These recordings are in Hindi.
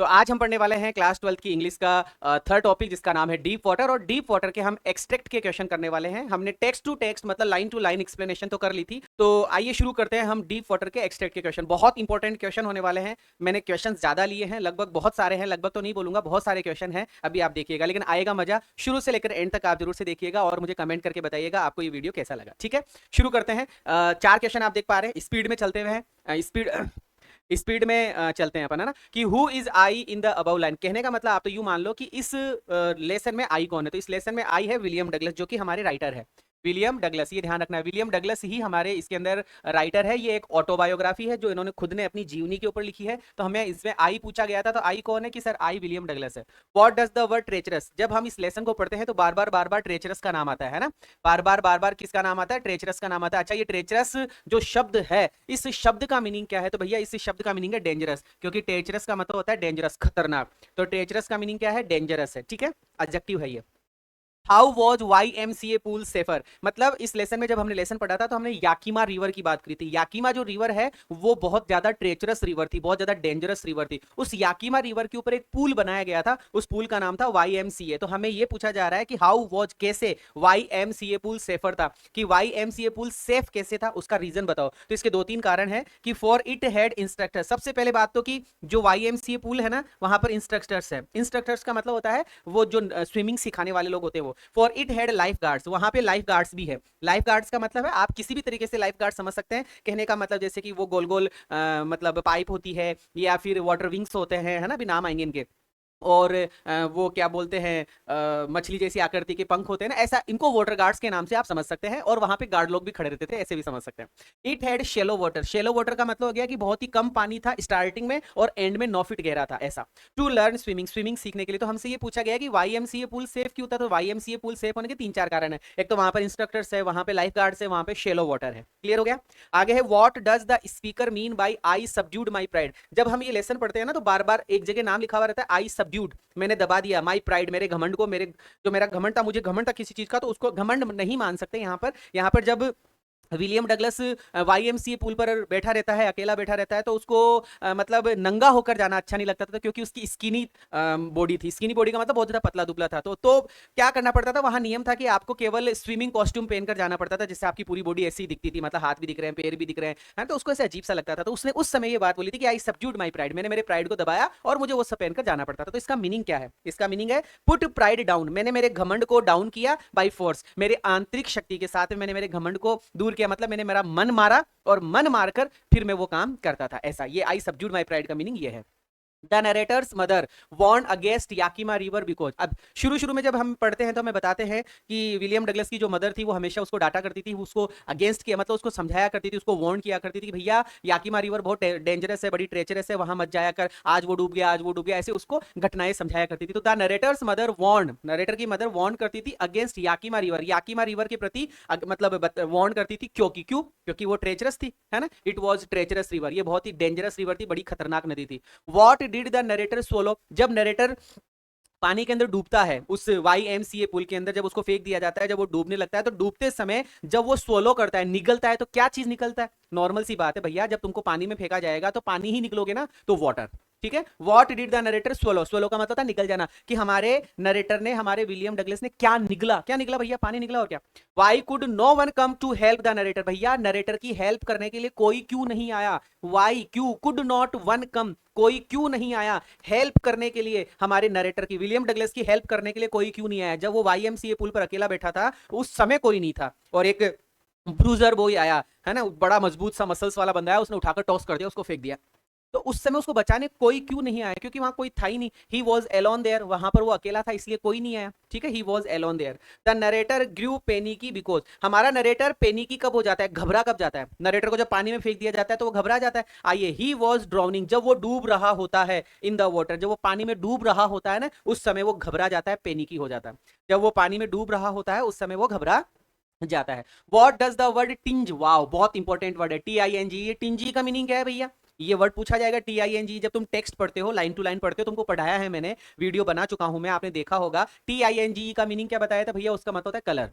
तो आज हम पढ़ने वाले हैं क्लास 12 की इंग्लिश का थर्ड टॉपिक जिसका नाम है डीप वाटर। और डीप वाटर के हम एक्सट्रैक्ट के क्वेश्चन करने वाले हैं। हमने टेक्स्ट टू टेक्स्ट मतलब लाइन टू लाइन एक्सप्लेनेशन तो कर ली थी। तो आइए शुरू करते हैं हम डीप वाटर के एक्सट्रैक्ट के क्वेश्चन। बहुत इंपॉर्टेंट क्वेश्चन होने वाले हैं। मैंने क्वेश्चन ज्यादा लिए हैं, लगभग बहुत सारे हैं, लगभग तो नहीं बोलूंगा, बहुत सारे क्वेश्चन हैं। अभी आप देखिएगा, लेकिन आएगा मजा। शुरू से लेकर एंड तक आप जरूर से देखिएगा और मुझे कमेंट करके बताइएगा आपको ये वीडियो कैसा लगा। ठीक है, शुरू करते हैं। चार क्वेश्चन आप देख पा रहे हैं, स्पीड में चलते हुए हैं। स्पीड में चलते हैं अपन, है ना। कि who is I in the above line, कहने का मतलब आप तो यूं मान लो कि इस लेसन में आई कौन है। तो इस लेसन में आई है विलियम डगलस, जो कि हमारे राइटर है। विलियम डगलस, ये ध्यान रखना है, विलियम डगलस ही हमारे इसके अंदर राइटर है। ये एक ऑटोबायोग्राफी है जो इन्होंने खुद ने अपनी जीवनी के ऊपर लिखी है। तो हमें इसमें आई पूछा गया था, तो आई कौन है कि सर आई विलियम डगलस है। What does the word treacherous, जब हम इस लेसन को पढ़ते हैं तो बार बार ट्रेचरस का नाम आता है ना। बार बार किसका नाम आता है, ट्रेचरस का नाम आता है। अच्छा, ये ट्रेचरस जो शब्द है, इस शब्द का मीनिंग क्या है, तो भैया इस शब्द का मीनिंग है डेंजरस, क्योंकि ट्रेचरस का मतलब होता है डेंजरस, खतरनाक। तो ट्रेचरस का मीनिंग क्या है, डेंजरस है। ठीक है, एडजेक्टिव है ये। How was YMCA pool safer, मतलब इस लेसन में जब हमने लेसन पढ़ा था तो हमने याकीमा रिवर की बात करी थी। याकीमा जो रिवर है वो बहुत ज्यादा ट्रेचरस रिवर थी, बहुत ज्यादा डेंजरस रिवर थी। उस याकीमा रिवर के ऊपर एक पुल बनाया गया था, उस पुल का नाम था YMCA। तो हमें ये पूछा जा रहा है कि हाउ वॉज, कैसे YMCA पुल सेफर था, कि YMCA पुल सेफ कैसे था, उसका रीजन बताओ। तो इसके दो तीन कारण है कि फॉर इट हैड इंस्ट्रक्टर। सबसे पहले बात तो कि जो YMCA पुल है ना, वहां पर इंस्ट्रक्टर्स है। इंस्ट्रक्टर्स का मतलब होता है वो जो स्विमिंग सिखाने वाले लोग होते हैं वो। For it had life guards, वहां पे लाइफ गार्ड्स भी है। लाइफ गार्ड्स का मतलब है आप किसी भी तरीके से लाइफ गार्ड समझ सकते हैं। कहने का मतलब जैसे कि वो गोल गोल मतलब पाइप होती है, या फिर वाटर विंग्स होते हैं, है ना, भी नाम आएंगे इनके। और वो क्या बोलते हैं, मछली जैसी आकृति के पंख होते हैं ना, ऐसा इनको वाटर गार्ड्स के नाम से आप समझ सकते हैं। और वहां पे गार्ड लोग भी खड़े रहते थे, ऐसे भी समझ सकते हैं। It had shallow water, shallow water का मतलब हो गया कि बहुत ही कम पानी था स्टार्टिंग में और एंड में 9 फीट गहरा था, ऐसा। टू लर्न स्विमिंग, स्विमिंग सीखने के लिए। तो हमसे ये पूछा गया कि YMCA पूल सेफ क्यों था। तो YMCA पूल सेफ होने के तीन चार कारण है। एक तो वहां पर इंस्ट्रक्टर्स है, वहां पे लाइफ गार्ड्स है, वहां पे शेलो वाटर है। क्लियर हो गया। आगे है what does the speaker mean by I subdued my pride. जब हम ये लेसन पढ़ते हैं ना तो बार बार एक जगह नाम लिखा हुआ रहता है, आई सबड्यूड, मैंने दबा दिया, माई प्राइड, मेरे घमंड को, मेरे जो मेरा घमंड था, मुझे घमंड था किसी चीज का, तो उसको घमंड नहीं मान सकते यहाँ पर जब विलियम डगलस YMCA पुल पर बैठा रहता है, अकेला बैठा रहता है, तो उसको मतलब नंगा होकर जाना अच्छा नहीं लगता था, क्योंकि उसकी स्किनी बॉडी थी। स्किनी बॉडी का मतलब बहुत ज्यादा पतला दुबला था। तो क्या करना पड़ता था, वहां नियम था कि आपको केवल स्विमिंग कॉस्ट्यूम पहनकर जाना पड़ता था, जिससे आपकी पूरी बॉडी ऐसी दिखती थी, मतलब हाथ भी दिख रहे हैं, पैर भी दिख रहे हैं, है। तो उसको ऐसे अजीब सा लगता था। तो उसने उस समय ये बात बोली थी कि आई सबड्यूड माई प्राइड, मैंने मेरे प्राइड को दबाया और मुझे वो सब पहनकर जाना पड़ता था। तो इसका मीनिंग क्या है, इसका मीनिंग है पुट प्राइड डाउन, मैंने मेरे घमंड को डाउन किया बाई फोर्स, मेरे आंतरिक शक्ति के साथ मैंने मेरे घमंड को दूर किया, मतलब मैंने मेरा मन मारा और मन मारकर फिर मैं वो काम करता था, ऐसा। ये आई सबड्यूड माई प्राइड का मीनिंग ये है। The narrator's mother warned against Yakima river because, अब शुरू शुरू में जब हम पढ़ते हैं तो हमें बताते हैं कि विलियम डगलस की जो मदर थी वो हमेशा उसको डांटा करती थी, उसको अगेंस्ट किया, मतलब उसको समझाया करती थी, उसको वार्न किया करती थी कि भैया याकीमा रिवर बहुत डेंजरस है, बड़ी ट्रेचरस है, वहां मत जाया कर, आज वो डूब गया, आज वो डूब गया, ऐसे उसको घटनाएं समझाया करती थी। तो the narrator's mother warned, narrator की मदर वॉर्न करती थी against Yakima river, Yakima river के प्रति मतलब वॉर्न करती थी। क्योंकि वो ट्रेचरस थी, है ना। इट वॉज ट्रेचरस रिवर, ये बहुत ही डेंजरस रिवर थी, बड़ी खतरनाक नदी थी। What did the narrator solo, जब नरेटर पानी के अंदर डूबता है, उस YMCA पुल के अंदर जब उसको फेंक दिया जाता है, जब वो डूबने लगता है, तो डूबते समय जब वो सोलो करता है, निकलता है, तो क्या चीज निकलता है, नॉर्मल सी बात है भैया, जब तुमको पानी में फेंका जाएगा तो पानी ही निकलोगे ना, तो वाटर। ठीक है, वॉट डिड द नरेटर स्वलो, स्वलो का मतलब था निकल जाना, कि हमारे नरेटर ने, हमारे विलियम डगलस ने क्या निकला, क्या निकला भैया, पानी निकला और क्या। Why could no one come to help the narrator, भैया नरेटर की हेल्प करने के लिए कोई क्यों नहीं आया। वाई, क्यों, कुड नॉट वन कम, कोई क्यों नहीं आया हेल्प करने के लिए, हमारे नरेटर की, विलियम डगलस की हेल्प करने के लिए कोई क्यों नहीं आया। जब वो YMCA पुल पर अकेला बैठा था उस समय कोई नहीं था, और एक ब्रूजर बॉय आया, है ना, बड़ा मजबूत सा मसल्स वाला बंदा है, उसने उठाकर टॉस कर दिया, उसको फेंक दिया। तो उस समय उसको बचाने कोई क्यों नहीं आया, क्योंकि वहां कोई था ही नहीं। ही वॉज एलोन देयर, वहां पर वो अकेला था, इसलिए कोई नहीं आया। ठीक है, he was alone there. The narrator grew panicky because, हमारा नरेटर पेनिकी कब हो जाता है, घबरा कब जाता है, नरेटर को जब पानी में फेंक दिया जाता है तो वो घबरा जाता है। आइए, ही वॉज ड्राउनिंग, जब वो डूब रहा होता है, इन द वाटर, जब वो पानी में डूब रहा होता है ना, उस समय वो घबरा जाता है, पेनिकी हो जाता है। जब वो पानी में डूब रहा होता है उस समय वो घबरा जाता है। What does the word tinge, wow बहुत इंपॉर्टेंट वर्ड है, TING। ये टिंजी का मीनिंग क्या है भैया, ये वर्ड पूछा जाएगा TING। जब तुम टेक्स्ट पढ़ते हो, लाइन टू लाइन पढ़ते हो, तुमको पढ़ाया है मैंने, वीडियो बना चुका हूं मैं, आपने देखा होगा। TING का मीनिंग क्या बताया था भैया, उसका मतलब होता है कलर।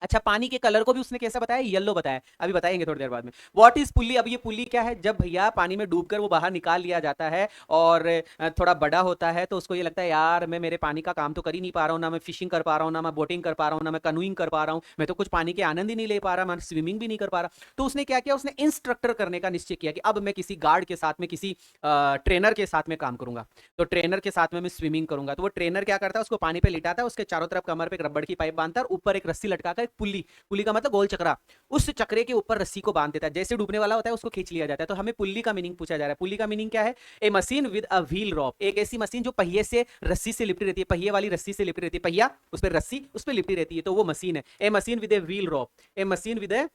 अच्छा, पानी के कलर को भी उसने कैसा बताया? येलो बताया, अभी बताएंगे थोड़ी देर बाद में। What is pulley? अब ये पुल्ली क्या है? जब भैया पानी में डूबकर वो बाहर निकाल लिया जाता है और थोड़ा बड़ा होता है तो उसको ये लगता है यार मैं मेरे पानी का काम तो कर ही नहीं पा रहा हूँ, ना मैं फिशिंग कर पा रहा हूँ, ना मैं बोटिंग कर पा रहा हूँ, ना मैं कनूइंग कर पा रहा हूँ, मैं तो कुछ पानी के आनंद ही नहीं ले पा रहा, मैं स्विमिंग भी नहीं कर पा रहा। तो उसने क्या किया? उसने इंस्ट्रक्टर करने का निश्चय किया कि अब मैं किसी गार्ड के साथ में, किसी ट्रेनर के साथ में काम करूंगा। तो ट्रेनर के साथ में मैं स्विमिंग करूंगा। तो वो ट्रेनर क्या करता है? उसको पानी पे लिटाता है, उसके चारों तरफ कमर पे एक रबड़ की पाइप बांधता है, ऊपर एक रस्सी लटकाकर, एक पुल्ली, पुल्ली का मतलब गोल चक्रा, उस चक्रे के ऊपर रस्सी को बांध देता है। जैसे डूबने वाला होता है उसको खींच लिया जाता है। तो हमें पुल्ली का मीनिंग पूछा जा रहा है। पुल्ली का मीनिंग क्या है? A machine with a wheel रॉप, एक ऐसी मशीन जो पहिए से, रस्सी से लिपटी रहती है, पहिए वाली रस्सी से लिपटी रहती है, पहिया उस पर रस्सी, उस पर लिपटी रहती है, तो वो मशीन है। A machine with a wheel rope, a machine with a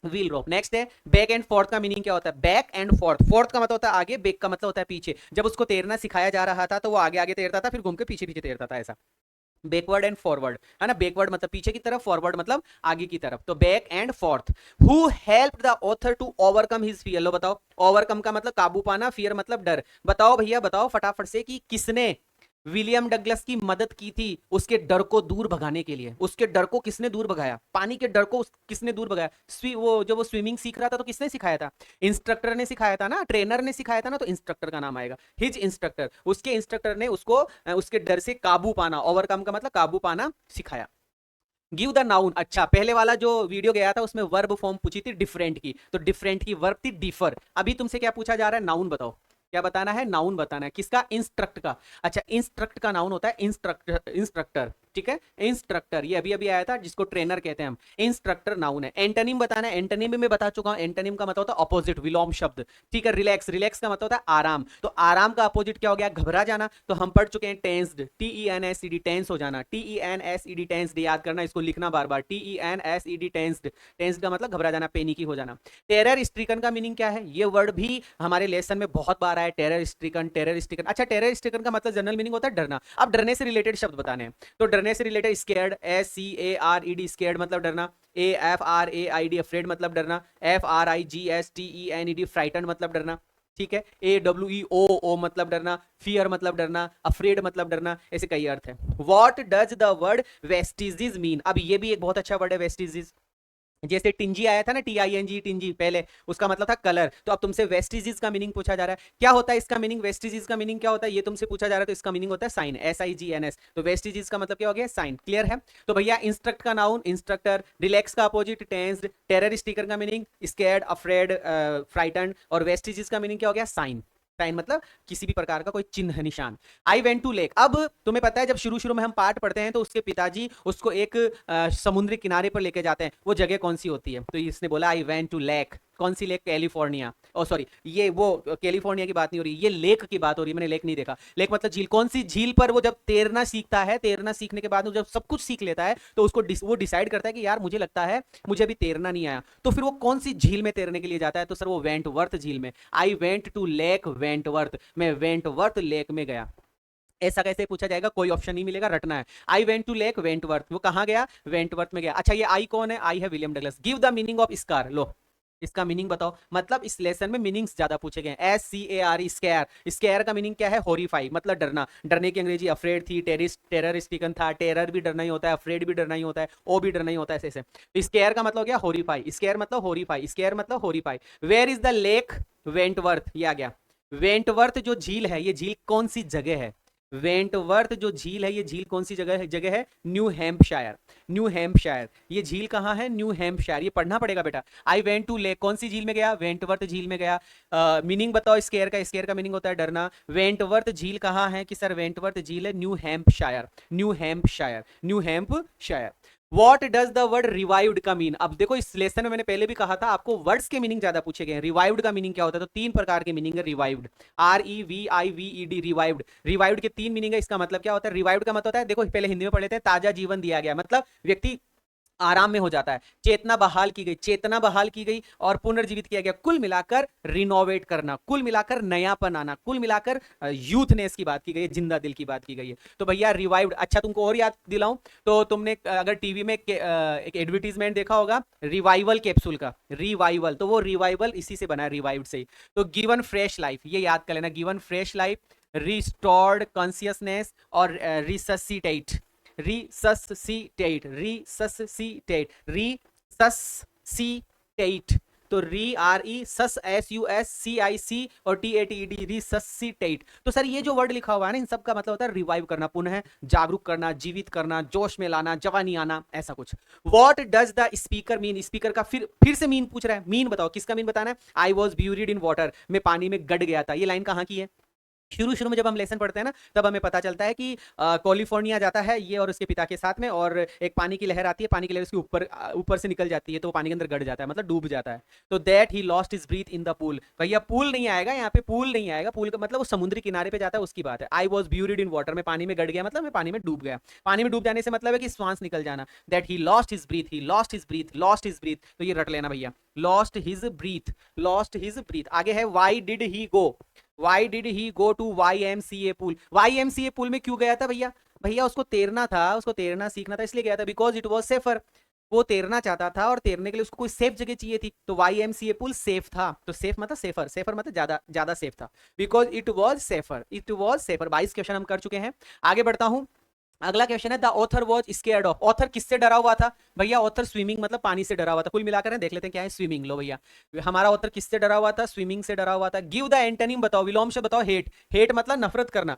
wheel rope. Next है बैक एंड फोर्थ का मीनिंग क्या होता है? बैक एंड फोर्थ, फोर्थ का मतलब होता है आगे, बैक का मतलब होता है पीछे। जब उसको तैरना सिखाया जा रहा था तो वो आगे आगे तैरता था, फिर घूम के पीछे पीछे तैरता था, ऐसा। बैकवर्ड एंड फॉरवर्ड है ना, बैकवर्ड मतलब पीछे की तरफ, फॉरवर्ड मतलब आगे की तरफ, तो back and forth. Who help the author to overcome his fear? लो बताओ, ओवरकम का मतलब काबू पाना, फियर मतलब डर। बताओ भैया, बताओ फटाफट से कि किसने विलियम डगलस की मदद की थी उसके डर को दूर भगाने के लिए? उसके डर को किसने दूर भगाया? पानी के डर को किसने दूर भगाया? वो जब वो स्विमिंग सीख रहा था तो किसने सिखाया था? इंस्ट्रक्टर ने सिखाया था ना, ट्रेनर ने सिखाया था ना, तो इंस्ट्रक्टर का नाम आएगा, हिज इंस्ट्रक्टर। उसके इंस्ट्रक्टर ने उसको उसके डर से काबू पाना, ओवरकम का मतलब काबू पाना, सिखाया। Give the noun. अच्छा, पहले वाला जो वीडियो गया था उसमें वर्ब फॉर्म पूछी थी डिफरेंट की, तो डिफरेंट की वर्ब थी डिफर। अभी तुमसे क्या पूछा जा रहा है? नाउन बताओ। क्या बताना है? नाउन बताना है। किसका? इंस्ट्रक्ट का। अच्छा, इंस्ट्रक्ट का नाउन होता है इंस्ट्रक्टर, इंस्ट्रक्टर, ठीक है, इंस्ट्रक्टर। ये अभी अभी आया था, जिसको ट्रेनर कहते हैं हम, इंस्ट्रक्टर नाउन है। एंटोनिम बताना है, एंटोनिम भी मैं बता चुका हूं, एंटोनिम का मतलब होता है ऑपोजिट, विलोम शब्द, ठीक है। रिलैक्स, रिलैक्स का मतलब होता है आराम, तो आराम का अपोजिट क्या हो गया? घबरा जाना। तो हम पढ़ चुके हैं टेंस्ड, TENSED, टेंस हो जाना, TENSED टेंस्ड, याद करना, इसको लिखना बार बार, TENSED टेंस्ड, टेंस्ड का मतलब घबरा जाना, पैनिकी हो जाना। टेरर स्ट्रिकन का मीनिंग क्या है? ये वर्ड भी हमारे लेसन में बहुत बार आया, टेरर स्ट्रिकन, टेरर स्ट्रिकन। अच्छा, टेरर स्ट्रिकन का मतलब जनरल मीनिंग होता है डरना। अब डरने से रिलेटेड शब्द बताने हैं, तो डरने से रिलेटेड स्केर्ड, SCARED, स्केर्ड मतलब डरना, AFRAID, अफ्रेड मतलब डरना, FRIGSTENED, फ्राइटन मतलब डरना, ठीक है। AWEO मतलब डरना, फियर मतलब डरना, अफ्रेड मतलब डरना, ऐसे कई अर्थ है। What does the word vestiges mean? अब ये भी एक बहुत अच्छा वर्ड है वेस्टिजेस। जैसे टिंजी आया था ना, TING, टिंजी, पहले उसका मतलब था कलर। तो अब तुमसे वेस्टिजीज का मीनिंग पूछा जा रहा है, क्या होता है इसका मीनिंग? वेस्टिजीज का मीनिंग क्या होता है ये तुमसे पूछा जा रहा है, तो इसका मीनिंग होता है साइन, SIGNS। तो वेस्टिजीज का मतलब क्या हो गया? साइन। क्लियर है? तो भैया इंस्ट्रक्ट का नाउन इंस्ट्रक्टर, रिलैक्स का अपोजिट टेंस्ड, टेरर स्टिकर का मीनिंग स्कैर्ड, अफ्रेड, फ्राइटन्ड, और वेस्टिजीज का मीनिंग क्या हो गया? साइन। साइन मतलब किसी भी प्रकार का कोई चिन्ह, निशान। I went to lake. अब तुम्हें पता है जब शुरू शुरू में हम पाठ पढ़ते हैं तो उसके पिताजी उसको एक समुद्री किनारे पर लेके जाते हैं, वो जगह कौन सी होती है? तो इसने बोला आई वेंट टू लेक। कौन सी लेक? कैलिफोर्निया। ओ सॉरी, ये वो कैलिफोर्निया की बात नहीं हो रही, ये लेक की बात हो रही है, मैंने लेक नहीं देखा। लेक मतलब झील। कौन सी झील पर वो जब तैरना सीखता है, तैरना सीखने के बाद वो जब सब कुछ सीख लेता है तो उसको वो डिसाइड करता है कि यार मुझे लगता है मुझे अभी तैरना नहीं आया, तो फिर वो कौन सी झील में तैरने के लिए जाता है? तो सर वो वेंटवर्थ झील में। I went to lake Wentworth, मैं वेंटवर्थ लेक में गया। ऐसा कैसे पूछा जाएगा? कोई ऑप्शन नहीं मिलेगा, रटना है। I went to lake Wentworth, वो कहां गया? वेंटवर्थ में गया। अच्छा, ये आई कौन है? आई है William Douglas. Give the meaning of scar. लो, इसका मीनिंग बताओ। मतलब इस लेसन में मीनिंग्स ज्यादा पूछे गए हैं। SCAR, scare. स्कैर का मीनिंग क्या है? हॉरिफाई, मतलब डरना। डरने की अंग्रेजी अफ्रेड थी, टेरर स्टिकन था, टेरर भी डरना ही होता है, अफ्रेड भी डरना ही होता है, ओ भी डरना ही होता है, ऐसे ऐसे। तो स्कैर का मतलब क्या? हॉरिफाई। स्कैर मतलब हॉरिफाई, स्कैर मतलब horrify. Where is the lake Wentworth? ये आ गया। वेंटवर्थ जो झील है, ये झील कौन सी जगह है? वेंटवर्थ जो झील है, ये झील कौन सी जगह है? New Hampshire, new Hampshire. ये झील कहाँ है? New Hampshire. ये पढ़ना पड़ेगा बेटा। आई वेंट टू लेक, कौन सी झील में गया? वेंटवर्थ झील में गया। मीनिंग बताओ स्केयर का। स्केयर का मीनिंग होता है डरना। वेंटवर्थ झील कहाँ है? कि सर वेंटवर्थ झील है New Hampshire, new Hampshire, new Hampshire. What does the word revived का मीन? अब देखो इस लेसन में मैंने पहले भी कहा था आपको वर्ड्स के मीनिंग ज्यादा पूछे गए। रिवाइव्ड का मीनिंग क्या होता है? तो तीन प्रकार के मीनिंग है रिवाइव्ड, REVIVED, रिवाइव्ड। रिवाइव्ड के तीन मीनिंग है। इसका मतलब क्या होता है? रिवाइव्ड का मतलब होता है, देखो पहले हिंदी में पढ़ लेते हैं, ताजा जीवन दिया गया, मतलब व्यक्ति आराम में हो जाता है, चेतना बहाल की गई, चेतना बहाल की गई और पुनर्जीवित किया गया। कुल मिलाकर रिनोवेट करना, कुल मिलाकर नयापन आना, कुल मिलाकर यूथनेस की बात की गई है, जिंदा दिल की बात की गई है। तो भैया रिवाइव्ड। अच्छा, तुमको और याद दिलाऊं तो तुमने अगर टीवी में एक एडवर्टीजमेंट देखा होगा रिवाइवल कैप्सूल का, रिवाइवल, तो वो रिवाइवल इसी से बना है, रिवाइव्ड से ही। तो गिवन फ्रेश लाइफ, ये याद कर लेना, given fresh life, restored consciousness और रिससिटेट, रिसससीटेट, रिसससीटेट, रिसससीटेट। तो री आर ई सस एस यू एस सी आई सी और T A T D, resuscitate. तो सर ये जो वर्ड लिखा हुआ है ना, इन सब का मतलब होता है रिवाइव करना, पुनः जागरूक करना, जीवित करना, जोश में लाना, जवानी आना, ऐसा कुछ। What does the speaker mean? Speaker का फिर से मीन पूछ रहा है। मीन बताओ, किसका मीन बताना है? I was buried in water, मैं पानी में गड़ गया था। ये लाइन कहाँ की है? शुरू में जब हम लेसन पढ़ते हैं ना, तब हमें पता चलता है कि कैलिफोर्निया जाता है ये और उसके पिता के साथ में, और एक पानी की लहर आती है, पानी की लहर उसके ऊपर से निकल जाती है, तो वो पानी के अंदर गड़ जाता है, मतलब डूब जाता है। तो that he lost his breath in the pool. भैया पूल नहीं आएगा यहाँ पे, पूल नहीं आएगा। पूल का मतलब वो समुद्री किनारे पे जाता है, उसकी बात है। I was buried in water, में पानी में गड़ गया, मतलब मैं पानी में डूब गया। पानी में डूब जाने से मतलब है कि श्वास निकल जाना। That he lost his breath, he lost his breath, lost his breath, तो ये रट लेना भैया, lost his breath, lost his breath. आगे है why did he go, why did he go to YMCA pool. YMCA pool में क्यों गया था भैया? भैया उसको तैरना था, उसको तैरना सीखना था, इसलिए गया था। बिकॉज इट वॉज सेफर, वो तैरना चाहता था और तैरने के लिए उसको कोई सेफ जगह चाहिए थी, तो YMCA पूल सेफ था। तो सेफ मतलब सेफर, सेफर मतलब ज्यादा ज्यादा सेफ था। Because it was safer, it was safer. 22 question हम कर चुके हैं। आगे बढ़ता हूं। अगला क्वेश्चन है the author was scared of. Author किससे डरा हुआ था? भैया ऑथर स्विमिंग मतलब पानी से डरा हुआ था। कुल मिलाकर देख लेते हैं क्या है, स्विमिंग। लो भैया, हमारा ऑथर किससे डरा हुआ था? स्विमिंग से डरा हुआ था। गिव द एंटोनिम बताओ, विलोम शब्द बताओ। हेट, हेट मतलब नफरत करना,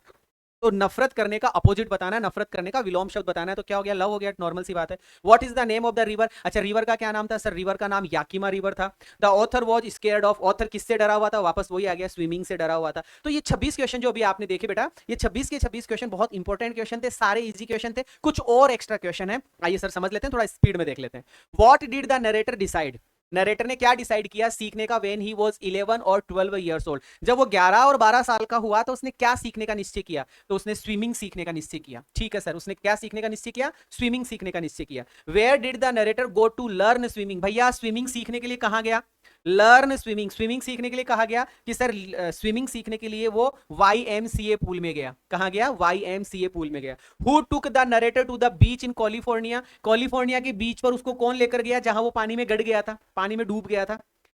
तो नफरत करने का अपोजिट बताना है, नफरत करने का विलोम शब्द बताना है। तो क्या हो गया? लव हो गया, नॉर्मल सी बात है। What is the name of the river? अच्छा, रिवर का क्या नाम था सर? रिवर का नाम याकिमा रिवर था। The author was scared of, author किससे डरा हुआ था? वापस वही आ गया, स्विमिंग से डरा हुआ था। तो ये 26 क्वेश्चन जो अभी आपने देखे बेटा, ये 26 के 26 क्वेश्चन बहुत इंपॉर्टेंट क्वेश्चन थे, सारे इजी क्वेश्चन थे। कुछ और एक्स्ट्रा क्वेश्चन है, आइए सर समझ लेते हैं, थोड़ा स्पीड में देख लेते हैं। What did the narrator decide? Narrator ने क्या डिसाइड किया सीखने का? व्हेन ही वाज 11 और 12 इयर्स ओल्ड, जब वो 11 और 12 साल का हुआ तो उसने क्या सीखने का निश्चय किया? तो उसने स्विमिंग सीखने का निश्चय किया। ठीक है सर, उसने क्या सीखने का निश्चय किया? स्विमिंग सीखने का निश्चय किया। Where did the narrator go to learn swimming? भैया स्विमिंग सीखने के लिए कहां गया? लर्न स्विमिंग, स्विमिंग सीखने के लिए कहा गया कि सर स्विमिंग सीखने के लिए वो YMCA पूल में गया। कहां गया? YMCA पूल में गया। Who took the narrator to the beach in California? California के बीच पर उसको कौन लेकर गया जहां वो पानी में गड़ गया था, पानी में डूब गया था?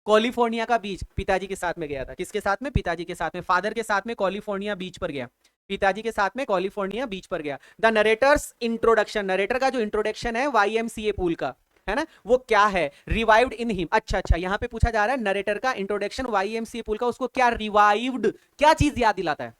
कैलिफोर्निया का बीच पिताजी के साथ में गया था। किसके साथ में? पिताजी के साथ में, फादर के साथ में कैलिफोर्निया बीच पर गया। पिताजी के साथ में कैलिफोर्निया बीच पर गया। द नरेटर्स इंट्रोडक्शन, नरेटर का जो इंट्रोडक्शन है YMCA पूल का, है ना, वो क्या है? Revived in him. अच्छा, यहां पे पूछा जा रहा है नरेटर का इंट्रोडक्शन YMCA पूल का उसको क्या रिवाइव्ड, क्या चीज याद दिलाता है?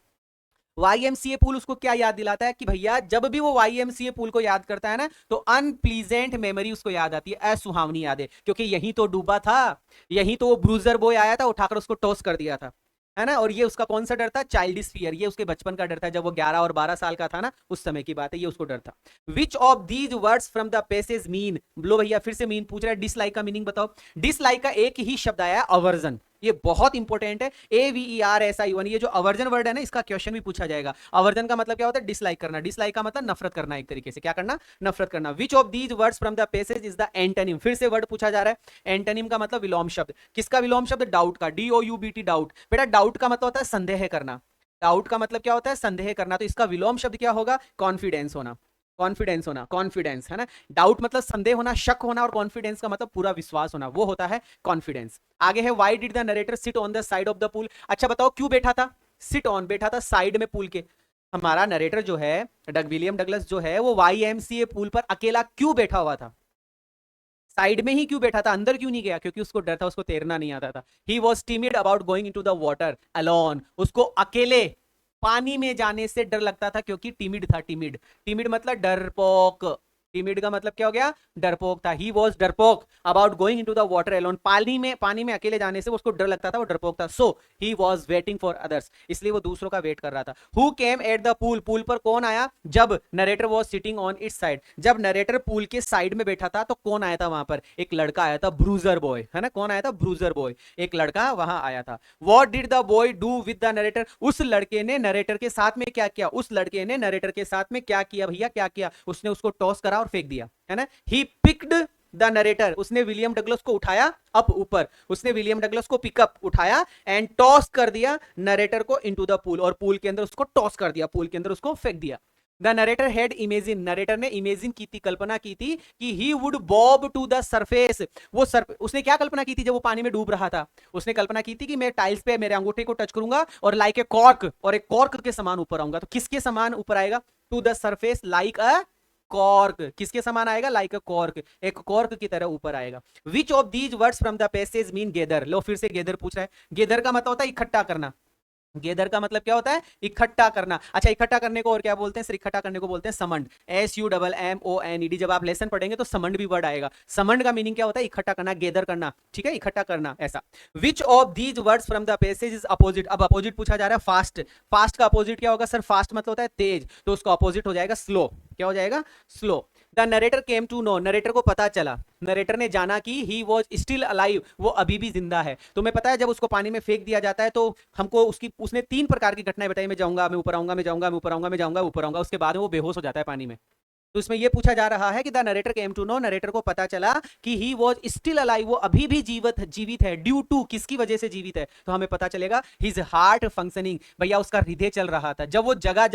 YMCA पूल उसको क्या याद दिलाता है? कि भैया जब भी वो YMCA पूल को याद करता है ना, तो अनप्लीजेंट मेमोरी उसको याद आती है, असुहावनी यादें, क्योंकि यही तो डूबा था, यही तो वो ब्रूजर बॉय आया था, उठाकर उसको टॉस कर दिया था, है ना। और ये उसका कौन सा डर था? चाइल्डिश फियर, ये उसके बचपन का डर था, जब वो 11 और 12 साल का था ना, उस समय की बात है, ये उसको डर था। Which of these words from the passage mean? लो भैया फिर से मीन पूछ रहा है। डिसलाइक का मीनिंग बताओ। डिसलाइक का एक ही शब्द आया, अवर्जन, ये बहुत इंपॉर्टेंट है। AVERSION, ये जो अवर्जन वर्ड है ना, इसका क्वेश्चन भी पूछा जाएगा। अवर्जन का मतलब क्या होता है? डिसलाइक करना। डिसलाइक का मतलब नफरत करना, एक तरीके से क्या करना? नफरत करना। विच of these words from the passage is the antonym? फिर से वर्ड पूछा जा रहा है। एंटोनिम का मतलब विलोम शब्द। किसका विलोम शब्द? डाउट का, DOUBT, डाउट। बेटा डाउट का मतलब होता है संदेह करना। डाउट का मतलब क्या होता है? संदेह करना। तो इसका विलोम शब्द क्या होगा? कॉन्फिडेंस होना, कॉन्फिडेंस होना, कॉन्फिडेंस, है ना। डाउट मतलब संदेह होना, शक होना, और कॉन्फिडेंस का मतलब पूरा विश्वास होना, वो होता है कॉन्फिडेंस। आगे है why did the narrator sit on the side of the pool? अच्छा बताओ क्यों बैठा था? सिट ऑन, बैठा था साइड में पूल के। हमारा नरेटर जो है विलियम डगलस जो है, वो YMCA पूल पर अकेला क्यों बैठा हुआ था? साइड में ही क्यों बैठा था? अंदर क्यों नहीं गया? क्योंकि उसको डर था, उसको तैरना नहीं आता था। He was timid about going into the water alone, उसको अकेले पानी में जाने से डर लगता था, क्योंकि टिमिड था। टिमिड, टिमिड मतलब डरपोक। टिमिड का मतलब क्या हो गया? डरपोक था। ही वॉज डरपोक about going into the water alone, पानी में अकेले जाने से उसको डर लगता था, वो डरपोक था। So he was waiting for others, इसलिए वो दूसरों का वेट कर रहा था। Who came at the pool? Pool पर कौन आया? जब narrator was sitting on its side, जब नरेटर पूल के साइड में बैठा था, तो कौन आया था वहां पर? एक लड़का आया था, ब्रूजर बॉय, है ना। कौन आया था? ब्रूजर बॉय, एक लड़का वहां आया था। What did the boy do with the narrator? उस लड़के ने नरेटर के साथ में क्या किया? उस लड़के ने नरेटर के साथ में क्या किया भैया? क्या किया? उसने उसको टॉस करा और फेंक दिया, है ना। ही पिक्ड द नरेटर, उसने विलियम डगलस को उठाया अप, ऊपर, उसने विलियम डगलस को पिकअप उठाया एंड टॉस कर दिया नरेटर को इनटू द पूल, और पूल के अंदर उसको टॉस कर दिया, पूल के अंदर उसको फेंक दिया। The narrator had imagine, narrator ने इमेजिन की थी, कल्पना की थी कि he would bob to the surface, वो उसने क्या कल्पना की थी जब वो पानी में डूब रहा था? उसने कल्पना की थी कि मैं टाइल्स पे मेरे अंगूठे को टच करूंगा और लाइक ए कॉर्क, और एक कॉर्क के समान ऊपर आऊंगा। तो किसके समान ऊपर आएगा? To the surface like a cork, किसके समान आएगा? लाइक अ कॉर्क, एक कॉर्क की तरह ऊपर आएगा। Which of these words from the passage mean gather? लो फिर से गेदर पूछ रहा है। गेदर का मतलब होता है इकट्ठा करना। गेदर का मतलब क्या होता है? इकट्ठा करना। अच्छा, इकट्ठा करने को और क्या बोलते हैं? सिर्फ इकट्ठा करने को बोलते हैं समंड, SUMMONED। जब आप लेसन पढ़ेंगे तो समंड भी वर्ड आएगा। समंड का मीनिंग क्या होता है? इकट्ठा करना, गेदर करना, ठीक है, इकट्ठा करना ऐसा। विच of these words from the passage is opposite? अब अपोजिट पूछा जा रहा है फास्ट। फास्ट का अपोजिट क्या होगा सर? फास्ट मतलब होता है तेज, तो उसका अपोजिट हो जाएगा स्लो। क्या हो जाएगा? Slow. The narrator came to know, narrator को पता चला, नरेटर ने जाना कि ही वॉज स्टिल अलाइव, वो अभी भी जिंदा है। तुम्हें पता है जब उसको पानी में फेंक दिया जाता है तो हमको उसने 3 प्रकार की घटनाएं बताई, मैं जाऊंगा, मैं ऊपर आऊंगा, मैं जाऊंगा, मैं ऊपर आऊंगा, मैं जाऊंगा, ऊपर आऊंगा, उसके बाद वो बेहोश हो जाता है पानी में। तो इसमें यह पूछा जा रहा है कि the narrator came to know, narrator को पता चला कि ही वॉज स्टिल अलाइव, वो अभी भी जीवित है। ड्यू टू, किसकी वजह से जीवित है? तो हमें पता चलेगा हिज हार्ट फंक्शनिंग, भैया उसका हृदय चल रहा था। जब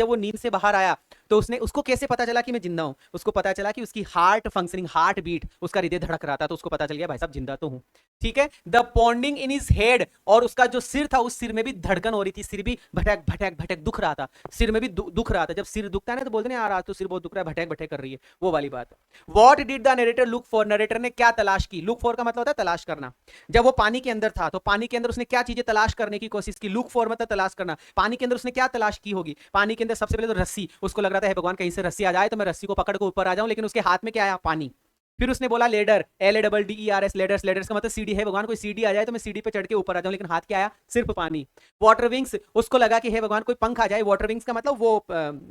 वो नींद से बाहर आया तो उसको कैसे पता चला कि मैं जिंदा हूं? उसको पता चला कि उसकी हार्ट फंक्शनिंग, हार्ट बीट, उसका हृदय धड़क रहा था, तो उसको पता चल गया भाई साहब जिंदा तो हूं। ठीक है। द पॉन्डिंग इन हिज हेड, और उसका जो सिर था उस सिर में भी धड़कन हो रही थी, सिर भी भटक भटक भटक दुख रहा था, सिर में भी दुख रहा था। जब सिर दुखता है ना तो बोलते हैं यार आज तो सिर बहुत दुख रहा है, भटक भटक कर रही है, वो वाली बात। What did the narrator look for, narrator ने क्या तलाश की? लुक फॉर का मतलब होता है तलाश करना। जब वो पानी के अंदर था तो पानी के अंदर उसने क्या चीजें तलाश करने की कोशिश की? लुक फॉर मतलब तलाश करना। पानी के अंदर उसने क्या तलाश की होगी? पानी के अंदर सबसे पहले तो रस्सी, उसको लग रहा था भगवान कहीं से रस्सी आ जाए तो मैं रस्सी को पकड़ के ऊपर आ जाऊं, लेकिन उसके हाथ में क्या आया? पानी। फिर उसने बोला लेडर, LADDERS, लेडर्स, लेडर्स का मतलब सीढ़ी है, भगवान कोई सीढ़ी आ जाए तो मैं सीढ़ी पे चढ़ के ऊपर आ जाऊं, लेकिन हाथ क्या आया? सिर्फ पानी। वाटर विंग्स, उसको लगा कि हे भगवान कोई पंख आ जाए, वाटर विंग्स का मतलब वो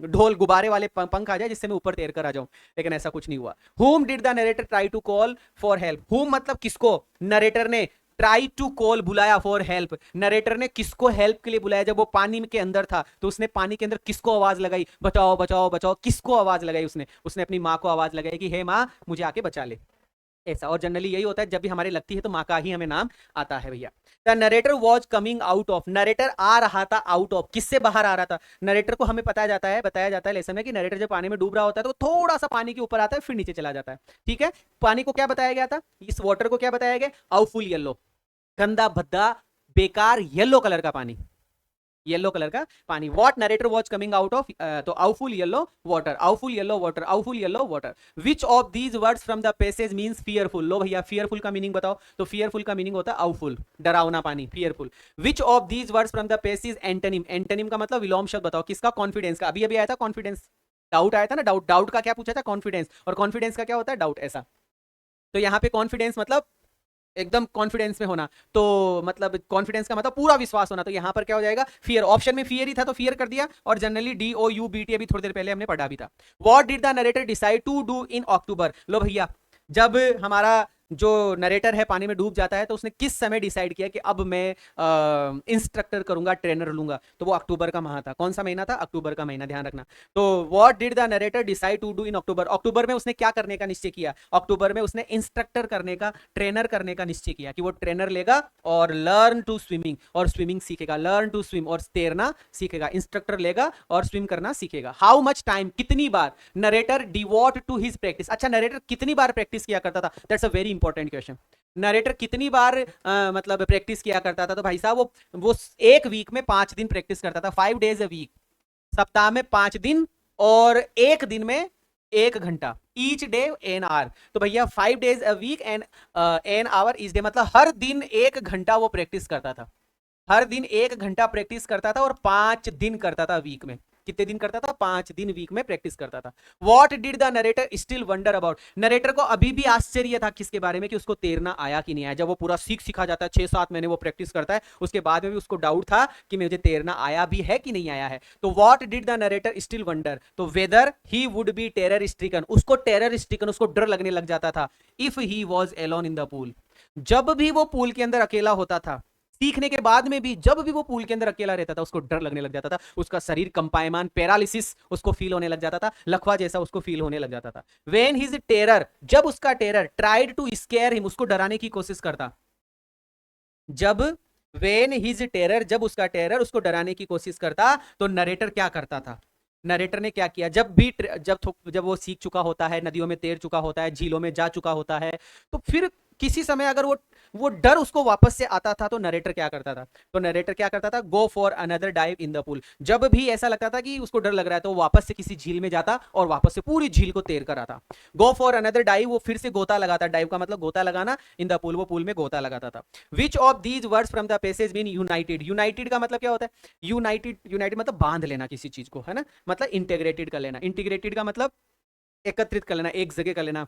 ढोल गुब्बारे वाले पंख आ जाए जिससे मैं ऊपर तैर कर आ जाऊं, लेकिन ऐसा कुछ नहीं हुआ। Whom did the narrator try to call for help? Whom मतलब किसको? नरेटर ने ट्राई टू कॉल, बुलाया, फॉर हेल्प, नरेटर ने किसको हेल्प के लिए बुलाया? जब वो पानी के अंदर था तो उसने पानी के अंदर किसको आवाज लगाई? बचाओ बचाओ बचाओ, किसको आवाज लगाई? उसने अपनी माँ को आवाज लगाई कि हे माँ मुझे आके बचा ले, ऐसा। और जनरली यही होता है, जब भी हमारे लगती है तो माँ का ही हमें नाम आता है भैया। The narrator was coming out of, narrator आ रहा था आउट ऑफ, किससे बाहर आ रहा था? नरेटर को हमें बताया जाता है लेसन में कि नरेटर जब पानी में डूब रहा होता है तो थोड़ा सा पानी के ऊपर आता है फिर नीचे चला जाता है। ठीक है। पानी को क्या बताया गया था? इस वाटर को क्या बताया गया? आउटफुल येलो, गंदा भद्दा बेकार येलो कलर का पानी, येलो कलर का पानी। What narrator was coming out of, तो awful yellow water, awful yellow water, awful yellow water. Which of these words from the passage means fearful? लो भैया फियरफुल का मीनिंग बताओ। तो फियरफुल का मीनिंग होता है आउटफुल, डरावना पानी, fearful. Which of these words from the passage antonym? Antonym का मतलब विलोम शब्द बताओ। किसका? कॉन्फिडेंस का। अभी अभी आया था कॉन्फिडेंस, डाउट आया था ना, डाउट। डाउट का क्या पूछा था? कॉन्फिडेंस। और कॉन्फिडेंस का क्या होता है? डाउट, ऐसा। तो यहाँ पे कॉन्फिडेंस मतलब एकदम कॉन्फिडेंस में होना, तो मतलब कॉन्फिडेंस का मतलब पूरा विश्वास होना, तो यहां पर क्या हो जाएगा? फियर। ऑप्शन में फियर ही था तो फियर कर दिया, और जनरली DOUBT अभी थोड़ी देर पहले हमने पढ़ा भी था। What did the narrator decide to do in October? लो भैया, जब हमारा जो नरेटर है पानी में डूब जाता है तो उसने किस समय डिसाइड किया कि अब मैं इंस्ट्रक्टर करूंगा, ट्रेनर लूंगा? तो वो अक्टूबर का माह था। कौन सा महीना था? अक्टूबर का महीना, ध्यान रखना। तो what did the narrator decide to do in October? अक्टूबर में उसने क्या करने का निश्चय किया? अक्टूबर में उसने इंस्ट्रक्टर करने का, ट्रेनर करने का निश्चय किया कि वो ट्रेनर लेगा और लर्न टू स्विमिंग, और स्विमिंग सीखेगा, लर्न टू स्विम, और तैरना सीखेगा। इंस्ट्रक्टर लेगा और स्विम करना सीखेगा। हाउ मच टाइम, कितनी बार narrator devote to his practice? अच्छा, नरेटर कितनी बार प्रैक्टिस किया करता था? That's a very important question. Narrator कितनी बार मतलब प्रैक्टिस किया करता था? तो भाई साहब वो एक वीक में 5 दिन प्रैक्टिस करता था, 5 डेज अ वीक, सप्ताह में 5 दिन, और एक दिन में 1 घंटा, ईच डे एन आवर। तो भैया 5 days a week and an hour each day, मतलब हर दिन 1 घंटा वो प्रैक्टिस करता था, हर दिन 1 घंटा प्रैक्टिस करता था, और 5 दिन करता था वीक में। कितने दिन करता था? 5 दिन वीक में प्रैक्टिस करता था। What did the narrator still wonder about? Narrator को अभी भी आश्चर्य था किसके बारे में? कि उसको तैरना आया कि नहीं आया। जब वो पूरा सीखा जाता है, 6-7 महीने वो प्रैक्टिस करता है, उसके बाद में भी उसको डाउट था कि मुझे तैरना आया भी है कि नहीं आया है। तो what did the narrator still wonder? तो whether he would be terror stricken, उसको टेरर स्ट्रिकन, उसको डर लगने लग जाता था, if he was alone in the pool, जब भी वो पूल के अंदर अकेला होता था। सीखने के बाद में भी जब भी वो पूल के अंदर अकेला रहता था उसको डर लगने लग जाता था, उसका शरीर कंपायमान, पैरालिसिस उसको फील होने लग जाता था, लकवा जैसा उसको फील होने लग जाता था। व्हेन हिज टेरर, जब उसका terror, tried to scare him, उसको डराने की कोशिश करता, जब व्हेन हिज टेरर, जब उसका टेरर उसको डराने की कोशिश करता, तो नरेटर क्या करता था? नरेटर ने क्या किया? जब वो सीख चुका होता है, नदियों में तैर चुका होता है, झीलों में जा चुका होता है, तो फिर किसी समय अगर वो डर उसको वापस से आता था तो नरेटर क्या करता था? तो नरेटर क्या करता था? Go for another dive in the pool. जब भी ऐसा लगता था कि उसको डर लग रहा है तो वो वापस से किसी झील में जाता और वापस से पूरी झील को तैर कर आता। गो फॉर अनदर डाइव, वो फिर से गोता लगाता। डाइव का मतलब गोता लगाना, इन द पूल वो पूल में गोता लगाता था। Which of these words from the passage mean United? United का मतलब क्या होता है? यूनाइटेड, यूनाइटेड मतलब बांध लेना किसी चीज को, है ना, मतलब इंटीग्रेटेड कर लेना। इंटीग्रेटेड का मतलब एकत्रित कर लेना, एक जगह कर लेना,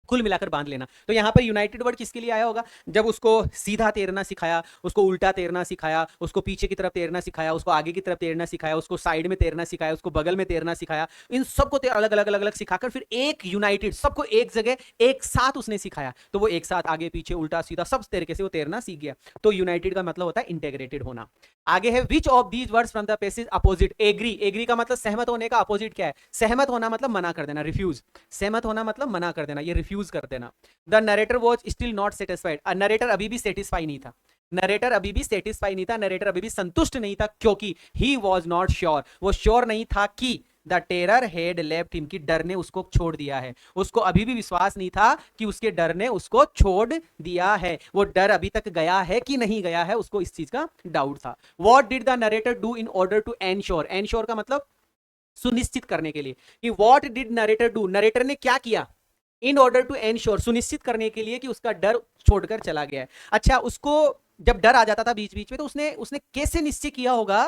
कुल मिलाकर बांध लेना। तो यहां पर यूनाइटेड वर्ड किसके लिए आया होगा? जब उसको सीधा तैरना सिखाया, उसको उल्टा तैरना सिखाया, उसको पीछे की तरफ तैरना सिखाया, उसको आगे की तरफ तैरना सिखाया, उसको साइड में तैरना सिखाया, उसको बगल में तैरना सिखाया, इन सबको अलग अलग अलग अलग सिखाकर फिर एक यूनाइटेड, सबको एक जगह एक साथ उसने सिखाया, तो वो एक साथ आगे पीछे उल्टा सीधा सब तरीके से वो तैरना सीख गया। तो यूनाइटेड का मतलब होता है इंटीग्रेटेड होना। आगे है which of these words from the passage opposite? Agree, agree का मतलब सहमत होने का अपोजिट क्या है? सहमत होना मतलब मना कर देना, रिफ्यूज। सहमत होना मतलब मना कर देना, ये रिफ्यूज कर देना। The narrator was still not satisfied, narrator अभी भी सेटिस्फाई नहीं था, नरेटर अभी भी सेटिस्फाई नहीं था, नरेटर अभी भी संतुष्ट नहीं था, क्योंकि ही वॉज नॉट श्योर, वो श्योर नहीं था कि the terror head left him, की डर ने उसको छोड़ दिया है। उसको अभी भी विश्वास नहीं था कि उसके डर ने उसको छोड़ दिया है, वो डर अभी तक गया है कि नहीं गया है, उसको इस चीज का डाउट था। What did the narrator do in order to ensure? Ensure का मतलब सुनिश्चित करने के लिए, कि what did narrator do, narrator ने क्या किया? इन ऑर्डर टू एनश्योर, सुनिश्चित करने के लिए कि उसका डर छोड़कर चला गया है। अच्छा, उसको जब डर आ जाता था बीच बीच में तो उसने उसने कैसे निश्चय किया होगा,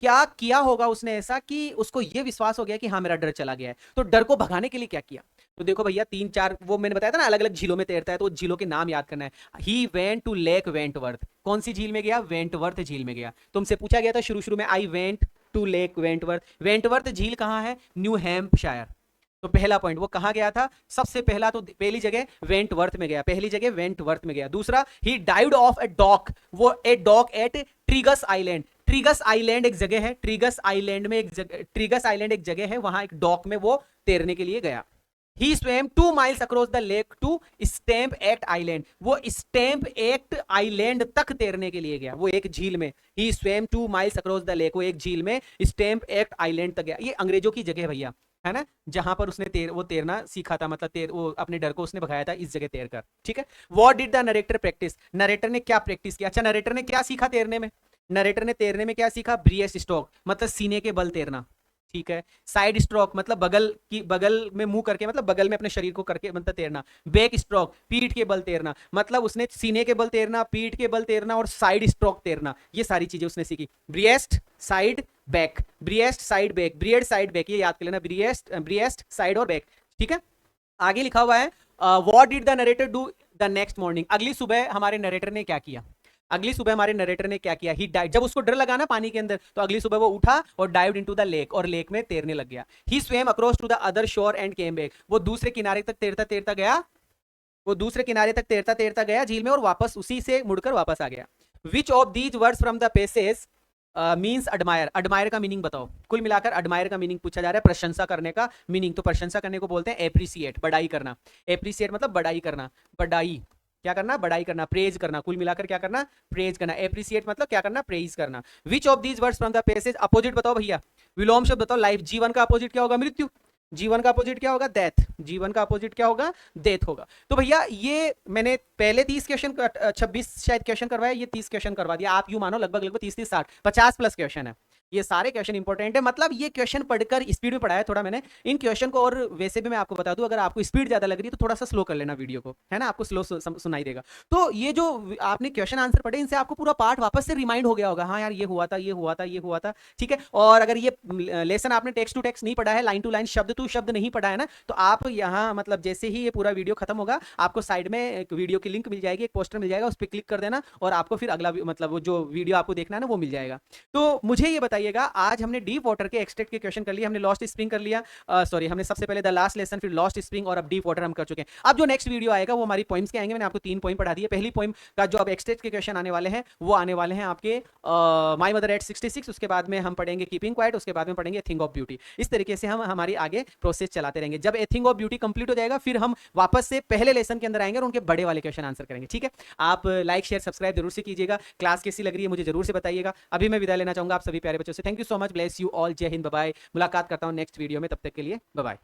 क्या किया होगा उसने ऐसा कि उसको यह विश्वास हो गया कि हाँ मेरा डर चला गया है? तो डर को भगाने के लिए क्या किया? तो देखो भैया, 3-4 वो मैंने बताया था ना, अलग अलग झीलों में तैरता है, तो झीलों के नाम याद करना है। He went to lake Wentworth, कौन सी झील में गया? वेंटवर्थ झील में गया। तुमसे पूछा गया था शुरू शुरू में, I went to lake Wentworth. Wentworth झील कहां है? New Hampshire. तो पहला पॉइंट, वो कहां गया था? सबसे पहला तो पहली जगह वेंटवर्थ में गया, पहली जगह वेंटवर्थ में गया। दूसरा, he dived off a dock, वो a dock at Triggs Island. Triggs Island एक जगह है, ट्रिगस आइलैंड में एक जगह, ट्रिगस आइलैंड एक जगह है, वहां एक डॉक में वो तैरने के लिए गया। He swam 2 miles across the lake to stamp act island, वो स्टैम्प एक्ट आइलैंड तक तैरने के लिए गया, वो एक झील में। He swam 2 miles across the lake, वो एक झील में स्टैम्प एक्ट आइलैंड तक गया। ये अंग्रेजों की जगह है भैया, है ना, जहां पर उसने वो तैरना सीखा था, मतलब वो अपने डर को उसने भगाया था इस जगह तैर कर। ठीक है। What did the narrator practice? Narrator ने क्या प्रैक्टिस किया? अच्छा, नरेटर ने क्या सीखा तैरने में? नरेटर ने तैरने में क्या सीखा? ब्रियस स्ट्रोक, मतलब सीने के बल तैरना। ठीक है। साइड स्ट्रोक मतलब बगल में मुंह करके, मतलब बगल में अपने शरीर को करके मतलब तैरना। बैक स्ट्रोक, पीठ के बल तैरना, मतलब उसने सीने के बल तैरना, पीठ के बल तैरना और साइड स्ट्रोक तैरना, ये सारी चीजें उसने सीखी। Breast side back, breast side back, breast side back, ये याद कर लेना, ब्रियस्ट साइड और बैक। ठीक है। आगे लिखा हुआ है what did the narrator do the next morning? अगली सुबह हमारे नरेटर ने क्या किया? अगली सुबह हमारे नरेटर ने क्या किया? ही डाइव, जब उसको डर लगा ना पानी के अंदर, तो अगली सुबह वो उठा और डाइव्ड इनटू द लेक, और लेक में तैरने लग गया। He swam across to the other shore and came back, वो दूसरे किनारे तक तैरता तैरता गया, वो दूसरे किनारे तक तैरता तैरता गया झील में, और वापस उसी से मुड़कर वापस आ गया। विच of these words from the passage means admire? Admire का मीनिंग बताओ। कुल मिलाकर एडमायर का मीनिंग पूछा जा रहा है, प्रशंसा करने का मीनिंग। तो प्रशंसा करने को बोलते हैं एप्रिसिएट, बड़ाई करना। एप्रिसिएट मतलब बड़ाई करना, बड़ाई क्या करना? बड़ाई करना, प्रेज करना। कुल मिलाकर क्या करना? प्रेज करना। एप्रिसिएट मतलब क्या करना? प्रेज करना। विच of these words from the passage opposite बताओ भैया, विलोम शब्द बताओ। लाइफ, जीवन का अपोजिट क्या होगा? मृत्यु। जीवन का अपोजिट क्या होगा? डेथ। जीवन का अपोजिट क्या होगा? डेथ होगा। तो भैया ये मैंने पहले 30 क्वेश्चन 26 शायद क्वेश्चन करवाया, ये 30 क्वेश्चन करवा दिया। आप यूं मानो लगभग लगभग 30 60 50 प्लस क्वेश्चन है। ये सारे क्वेश्चन इंपॉर्टेंट है, मतलब ये क्वेश्चन पढ़कर स्पीड में पढ़ाया थोड़ा मैंने इन क्वेश्चन को। और वैसे भी मैं आपको बता दूं, अगर आपको स्पीड ज्यादा लग रही है तो थोड़ा सा स्लो कर लेना वीडियो को, है ना, आपको स्लो सुनाई देगा। तो ये जो आपने क्वेश्चन आंसर पढ़े, इनसे आपको पूरा पार्ट वापस से रिमाइंड हो गया होगा, हाँ यार ये हुआ था, ये हुआ था, ये हुआ था। ठीक है। और अगर ये लेसन आपने टेक्स्ट टू टेक्स्ट नहीं पढ़ा है, लाइन टू लाइन शब्द टू शब्द नहीं पढ़ा है ना, तो आप यहाँ मतलब जैसे ही ये पूरा वीडियो खत्म होगा, आपको साइड में एक वीडियो की लिंक मिल जाएगी, एक पोस्टर मिल जाएगा, उस पर क्लिक कर देना और आपको फिर अगला मतलब वो जो वीडियो आपको देखना है ना, वो मिल जाएगा। तो मुझे ये बताइएगा, आज हमने डीप वाटर के एक्सट्रैक्ट के क्वेश्चन कर लिया, हमने लॉस्ट स्प्रिंग कर लिया, सॉरी हमने सबसे पहले द लास्ट लेसन, फिर लॉस्ट स्प्रिंग, और अब डीप वाटर हम कर चुके हैं। अब जो नेक्स्ट वीडियो आएगा वो हमारी पॉइंट्स के आएंगे। मैंने आपको 3 पॉइंट पढ़ा दिए। पहली पॉइंट का जो अब एक्सट्रैक्ट के क्वेश्चन आने वाले हैं वो आने वाले हैं आपके माय मदर एट 66, उसके बाद में हम पढ़ेंगे कीपिंग क्वाइट, उसके बाद में पढ़ेंगे ए थिंग ऑफ ब्यूटी। इस तरीके से हम हमारी आगे प्रोसेस चलाते रहेंगे। जब a thing of beauty complete हो जाएगा, फिर हम वापस से पहले लेसन के अंदर आएंगे और उनके बड़े वाले क्वेश्चन आंसर करेंगे। ठीक है। आप लाइक शेयर सब्सक्राइब जरूर से कीजिएगा। क्लास कैसी लग रही है मुझे जरूर से बताइएगा। अभी मैं विदा लेना चाहूंगा आप सभी प्यारे बच्चों से। Thank you so much, bless you all, जय हिंद, बाय बाय। मुलाकात करता हूं नेक्स्ट वीडियो में, तब तक के लिए बाय बाय।